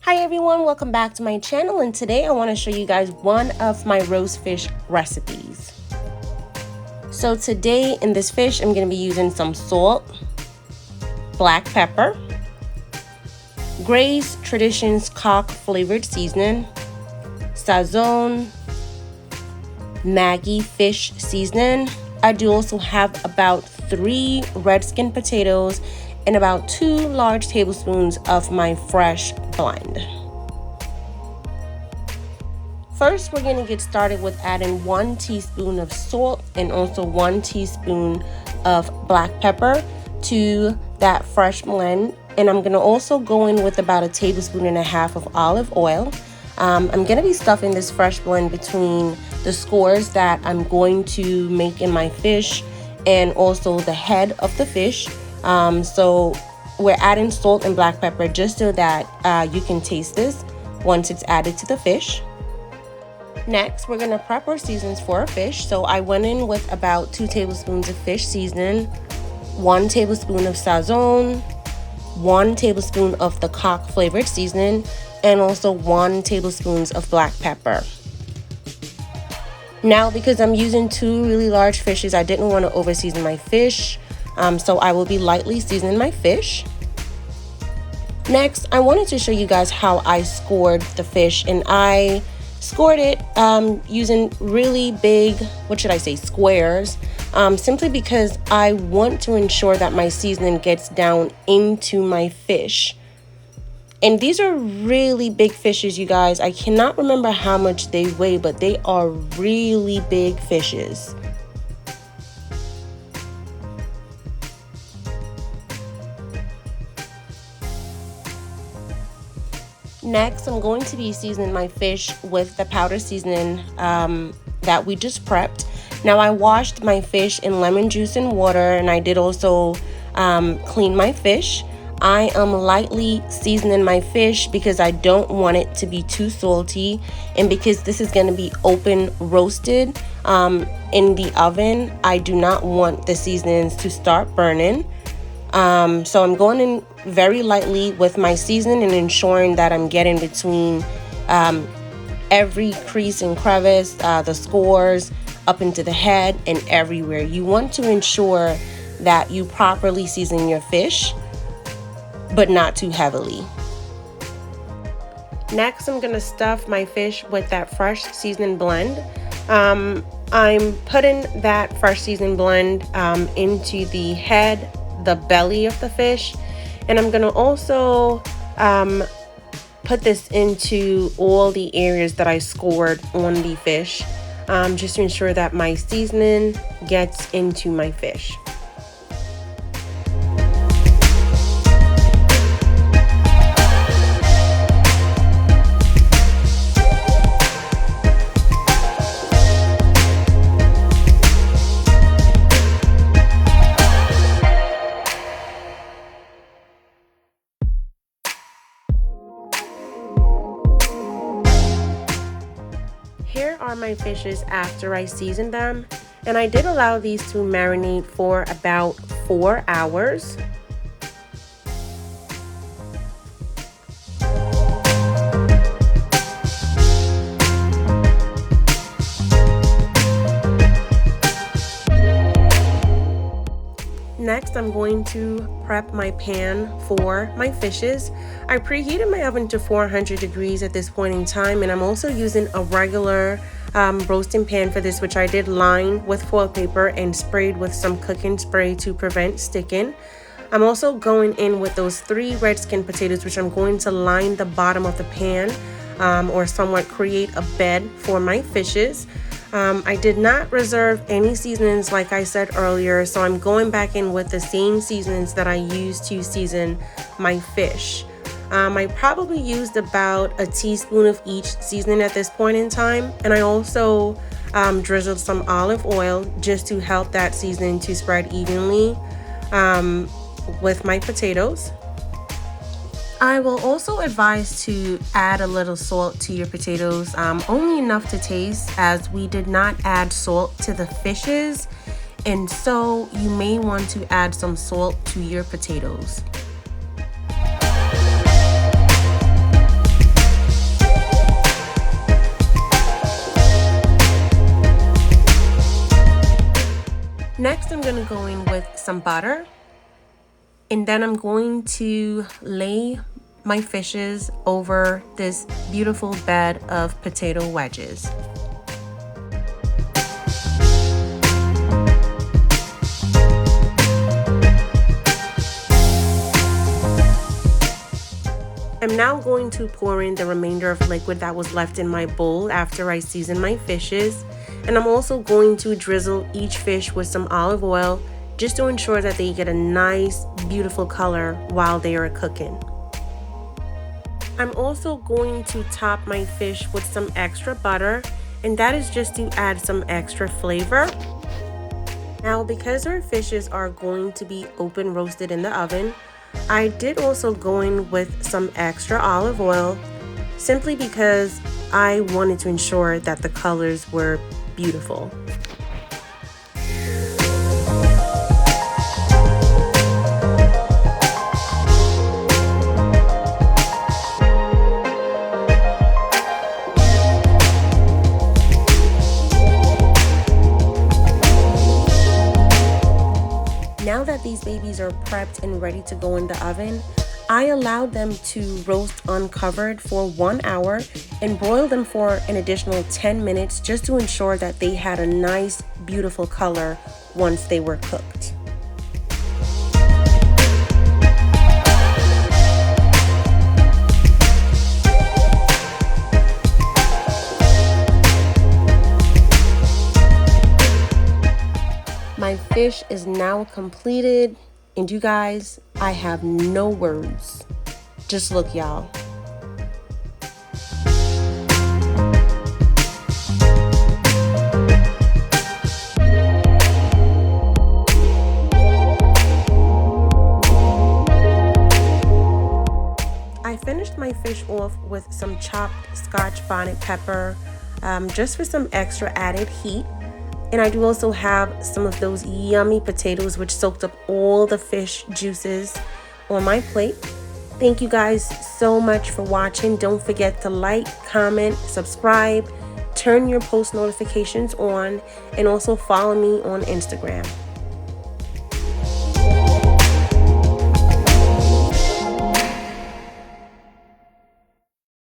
Hi everyone, welcome back to my channel, and today I want to show you guys one of my roast fish recipes. So today in this fish I'm going to be using some salt, black pepper, Gray's Traditions cock flavored seasoning, Sazon, Maggie fish seasoning. I do also have about 3 red skin potatoes and about 2 large tablespoons of my fresh blend. First, we're going to get started with adding 1 teaspoon of salt and also 1 teaspoon of black pepper to that fresh blend. And I'm going to also go in with about 1.5 tablespoons of olive oil. I'm going to be stuffing this fresh blend between the scores that I'm going to make in my fish and also the head of the fish. So we're adding salt and black pepper just so that you can taste this once it's added to the fish. Next, we're going to prep our seasonings for our fish. So I went in with about 2 tablespoons of fish seasoning, 1 tablespoon of Sazon, 1 tablespoon of the cock flavored seasoning, and also 1 tablespoon of black pepper. Now, because I'm using 2 really large fishes, I didn't want to over season my fish. So I will be lightly seasoning my fish. Next, I wanted to show you guys how I scored the fish, and I scored it using really big, squares, simply because I want to ensure that my seasoning gets down into my fish. And these are really big fishes, you guys. I cannot remember how much they weigh, but they are really big fishes. Next, I'm going to be seasoning my fish with the powder seasoning that we just prepped. Now, I washed my fish in lemon juice and water, and I did also clean my fish. I am lightly seasoning my fish because I don't want it to be too salty, and because this is going to be open roasted in the oven, I do not want the seasonings to start burning. So I'm going in very lightly with my seasoning and ensuring that I'm getting between every crease and crevice, the scores, up into the head and everywhere. You want to ensure that you properly season your fish, but not too heavily. Next, I'm going to stuff my fish with that fresh seasoning blend. I'm putting that fresh seasoning blend into the head, the belly of the fish, and I'm going to also put this into all the areas that I scored on the fish, just to ensure that my seasoning gets into my fish. Here are my fishes after I seasoned them, and I did allow these to marinate for about 4 hours. Next, I'm going to prep my pan for my fishes. I preheated my oven to 400 degrees at this point in time, and I'm also using a regular roasting pan for this, which I did line with foil paper and sprayed with some cooking spray to prevent sticking. I'm also going in with those 3 red skin potatoes, which I'm going to line the bottom of the pan or somewhat create a bed for my fishes. I did not reserve any seasonings like I said earlier, so I'm going back in with the same seasonings that I used to season my fish. I probably used about 1 teaspoon of each seasoning at this point in time, and I also drizzled some olive oil just to help that seasoning to spread evenly with my potatoes. I will also advise to add a little salt to your potatoes, only enough to taste, as we did not add salt to the fishes, and so you may want to add some salt to your potatoes. some butter. And then I'm going to lay my fishes over this beautiful bed of potato wedges. I'm now going to pour in the remainder of liquid that was left in my bowl after I seasoned my fishes. And I'm also going to drizzle each fish with some olive oil just to ensure that they get a nice, beautiful color while they are cooking. I'm also going to top my fish with some extra butter, and that is just to add some extra flavor. Now, because our fishes are going to be open roasted in the oven, I did also go in with some extra olive oil simply because I wanted to ensure that the colors were beautiful. Now that these babies are prepped and ready to go in the oven, I allowed them to roast uncovered for 1 hour and broil them for an additional 10 minutes just to ensure that they had a nice, beautiful color once they were cooked. My fish is now completed, and you guys, I have no words. Just look, y'all. I finished my fish off with some chopped Scotch bonnet pepper, just for some extra added heat. And I do also have some of those yummy potatoes which soaked up all the fish juices on my plate. Thank you guys so much for watching. Don't forget to like, comment, subscribe, turn your post notifications on, and also follow me on Instagram.